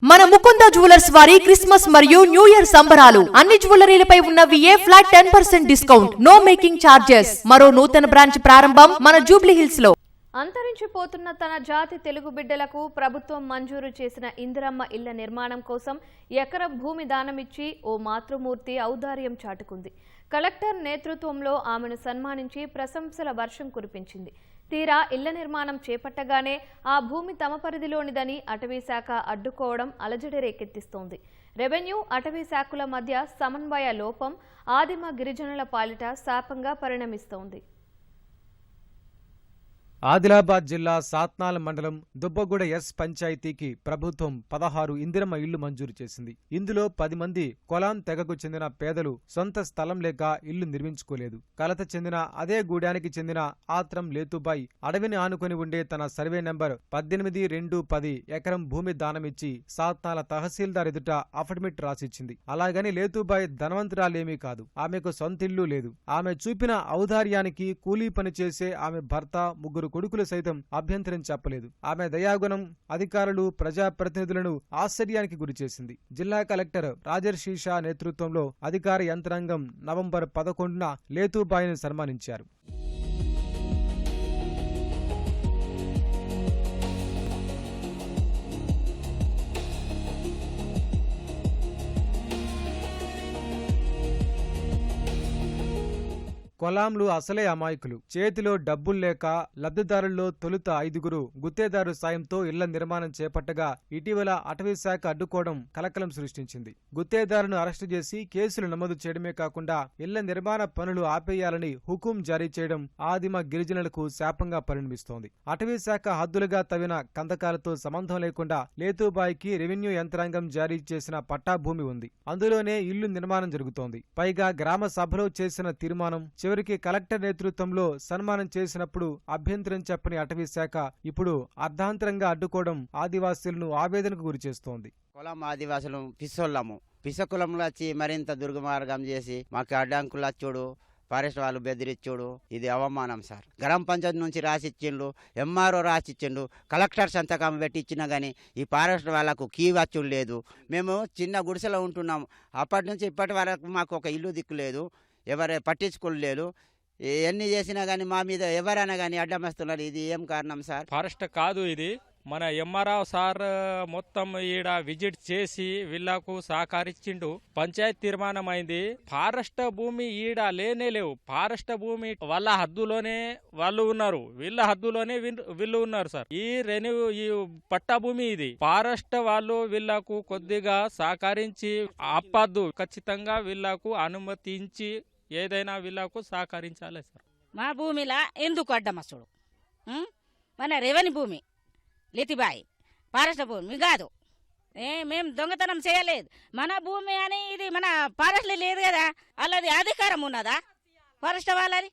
మన ముకుంద జ్యువెలర్స్ వారి క్రిస్మస్ మరియు న్యూ ఇయర్ సంబరాలు అన్ని జ్యువెలరీలపై ఉన్న VA flat 10% discount, no making charges. మరో నూతన బ్రాంచ్ ప్రారంభం మన జూబ్లీ హిల్స్ లో. అంతరించిపోతున్న తన జాతి తెలుగు బిడ్డలకు ప్రభుత్వం మంజూరు చేసిన ఇందిరమ్మ ఇళ్ల నిర్మాణం కోసం ఎకరం భూమి దానమిచ్చి ఓ మాతృమూర్తి ఔదార్యం చాటుకుంది. కలెక్టర్ నేతృత్వంలో ఆమెను సన్మానించి ప్రశంసల వర్షం కురిపించింది. తీరా ఇళ్ల నిర్మాణం చేపట్టగానే ఆ భూమి తమ పరిధిలోనిదని అటవీశాఖ అడ్డుకోవడం అలజడి రేకెత్తిస్తోంది. రెవెన్యూ, అటవీ శాఖల మధ్య సమన్వయ లోపం ఆదిమ గిరిజనుల పాలిట శాపంగా పరిణమిస్తోంది. ఆదిలాబాద్ జిల్లా సాత్నాల మండలం దుబ్బగూడ ఎస్ పంచాయతీకి ప్రభుత్వం 16 ఇందిరమ్మ ఇళ్లు మంజూరు చేసింది. ఇందులో 10 మంది కొలాన్ తెగకు చెందిన పేదలు సొంత స్థలం లేక ఇల్లు నిర్మించుకోలేదు. కలత చెందిన అదే గూడానికి చెందిన ఆత్రం లేతుబాయి అడవిని ఆనుకుని ఉండే తన సర్వే నెంబర్ 18-2-10 ఎకరం భూమి దానమిచ్చి సాత్నాల తహసీల్దార్ ఎదుట అఫిడవిట్ రాసిచ్చింది. అలాగని లేతుబాయి ధనవంతురాలేమీ కాదు. ఆమెకు సొంతిల్లు లేదు. ఆమె చూపిన ఔదార్యానికి కూలీ పని చేసే ఆమె భర్త, ముగ్గురు కొడుకులు సైతం అభ్యంతరం చెప్పలేదు. ఆమె దయాగుణం అధికారులు, ప్రజాప్రతినిధులను ఆశ్చర్యానికి గురిచేసింది. జిల్లా కలెక్టర్ రాజర్షీషా నేతృత్వంలో అధికార యంత్రాంగం నవంబర్ 11న లేతుబాయిని సన్మానించారు. కొలాంలు అసలే అమాయకులు. చేతిలో డబ్బుల్లేక లబ్ధిదారుల్లో తొలుత 5గురు గుత్తేదారు సాయంతో ఇళ్ల నిర్మాణం చేపట్టగా ఇటీవల అటవీశాఖ అడ్డుకోవడం కలకలం సృష్టించింది. గుత్తేదారును అరెస్టు చేసి కేసులు నమోదు చేయడమే కాకుండా ఇళ్ల నిర్మాణ పనులు ఆపేయాలని హుకుం జారీ చేయడం ఆదిమ గిరిజనులకు శాపంగా పరిణమిస్తోంది. అటవీశాఖ హద్దులుగా తవ్విన కందకాలతో సంబంధం లేకుండా లేతుబాయికి రెవెన్యూ యంత్రాంగం జారీ చేసిన పట్టా భూమి ఉంది. అందులోనే ఇల్లు నిర్మాణం జరుగుతోంది. పైగా గ్రామ సభలో చేసిన తీర్మానం చివరికి కలెక్టర్ నేతృత్వంలో సన్మానం చేసినప్పుడు అభ్యంతరం చెప్పని అటవీశాఖ ఇప్పుడు అర్ధాంతరంగా అడ్డుకోవడం ఆదివాసీలను ఆవేదనకు గురిచేస్తోంది. కులం ఆదివాసులు పిసోళ్ళము, పిసకులంలో వచ్చి మరింత దుర్గమార్గం చేసి మాకు అడ్డంకులు వచ్చుడు, ఫారెస్ట్ వాళ్ళు బెదిరిచ్చుడు, ఇది అవమానం సార్. గ్రామ పంచాయతీ నుంచి రాసిచ్చిండు, ఎంఆర్ఓ రాసిచ్చిండు, కలెక్టర్ సంతకం పెట్టి ఇచ్చినా కానీ ఈ ఫారెస్ట్ వాళ్ళకు కీ వచ్చుడు లేదు. మేము చిన్న గుడిసెలో ఉంటున్నాము. అప్పటి నుంచి ఇప్పటి వరకు మాకు ఒక ఇల్లు దిక్కులేదు, ఎవరు పట్టించుకోలేదు. ఎన్ని చేసినా కానీ మా మీద ఎవరైనా కానీ అడ్డమస్తున్నారు. ఇది ఏం కారణం సార్? ఫారెస్ట్ కాదు, ఇది మన ఎంఆర్ఓ సార్ మొత్తం ఈడ విజిట్ చేసి వీళ్లకు సహకరించిండు. పంచాయతీ తీర్మానం అయింది. ఫారెస్ట్ భూమి ఈడ లేనే లేవు. ఫారెస్ట్ భూమి వాళ్ళ హద్దులోనే వాళ్ళు ఉన్నారు, వీళ్ళ హద్దులోనే వీళ్ళు ఉన్నారు సార్. ఈ పట్టా భూమి ఇది. ఫారెస్ట్ వాళ్ళు వీళ్లకు కొద్దిగా సహకరించి ఆపద్దు, ఖచ్చితంగా వీళ్లకు అనుమతించి ఏదైనా వీళ్లకు సహకరించాలి సార్. మా భూమిలా ఎందుకు అడ్డమస్తుడు? మన రెవెన్యూ భూమి లేతిబాయి ఫారెస్ట్ భూమి కాదు. మేము దొంగతనం చేయలేదు. మన భూమి అని ఇది మన ఫారెస్ట్ లేదు కదా, అలాది అధికారం ఉన్నదా ఫారెస్ట్ వాళ్ళది?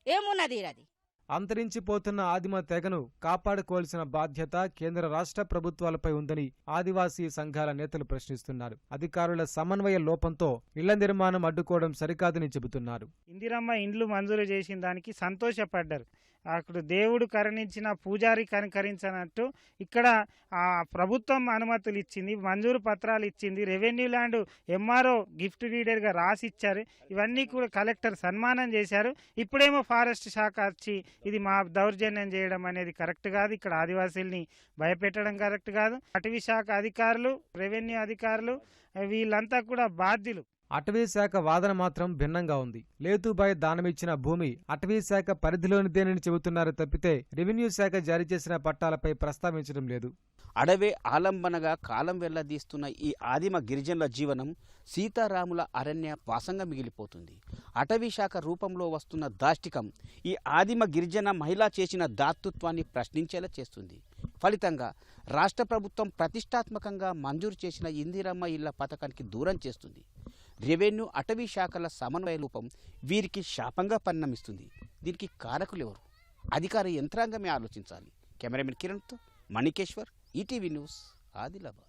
ఏమున్నది? అది అంతరించిపోతున్న ఆదిమ తెగను కాపాడుకోవాల్సిన బాధ్యత కేంద్ర రాష్ట్ర ప్రభుత్వాలపై ఉందని ఆదివాసీ సంఘాల నేతలు ప్రశ్నిస్తున్నారు. అధికారుల సమన్వయ లోపంతో ఇళ్ల నిర్మాణం అడ్డుకోవడం సరికాదని చెబుతున్నారు. ఇందిరమ్మ ఇండ్లు మంజూరు చేసిన దానికి సంతోషపడ్డారు. అక్కడ దేవుడు కరుణించిన పూజారి కనికరించినట్టు ఇక్కడ ప్రభుత్వం అనుమతులు ఇచ్చింది, మంజూరు పత్రాలు ఇచ్చింది, రెవెన్యూ ల్యాండ్ ఎంఆర్ఓ గిఫ్ట్ రీడర్గా రాసిచ్చారు. ఇవన్నీ కూడా కలెక్టర్ సన్మానం చేశారు. ఇప్పుడేమో ఫారెస్ట్ శాఖ వచ్చి ఇది మా దౌర్జన్యం చేయడం అనేది కరెక్ట్ కాదు. ఇక్కడ ఆదివాసీల్ని భయపెట్టడం కరెక్ట్ కాదు. అటవీ శాఖ అధికారులు, రెవెన్యూ అధికారులు వీళ్ళంతా కూడా బాధ్యులు. అటవీశాఖ వాదన మాత్రం భిన్నంగా ఉంది. లేతుబాయి దానమిచ్చిన భూమి అటవీశాఖ పరిధిలోనిదేనని చెబుతున్నారు తప్పితే రెవెన్యూ శాఖ జారీ చేసిన పట్టాలపై ప్రస్తావించడం లేదు. అడవే ఆలంబనగా కాలం వెళ్లదీస్తున్న ఈ ఆదిమ గిరిజనుల జీవనం సీతారాముల అరణ్య వాసంగా మిగిలిపోతుంది. అటవీ శాఖ రూపంలో వస్తున్న దాష్టికం ఈ ఆదిమ గిరిజన మహిళ చేసిన దాతృత్వాన్ని ప్రశ్నించేలా చేస్తుంది. ఫలితంగా రాష్ట్ర ప్రభుత్వం ప్రతిష్టాత్మకంగా మంజూరు చేసిన ఇందిరమ్మ ఇళ్ల పథకానికి దూరం చేస్తుంది. రెవెన్యూ, అటవీ శాఖల సమన్వయ లోపం వీరికి శాపంగా పరిణమిస్తుంది. దీనికి కారకులు ఎవరు? అధికార యంత్రాంగమే ఆలోచించాలి. కెమెరామెన్ కిరణ్తో మణికేశ్వర్, ఈటీవీ న్యూస్, ఆదిలాబాద్.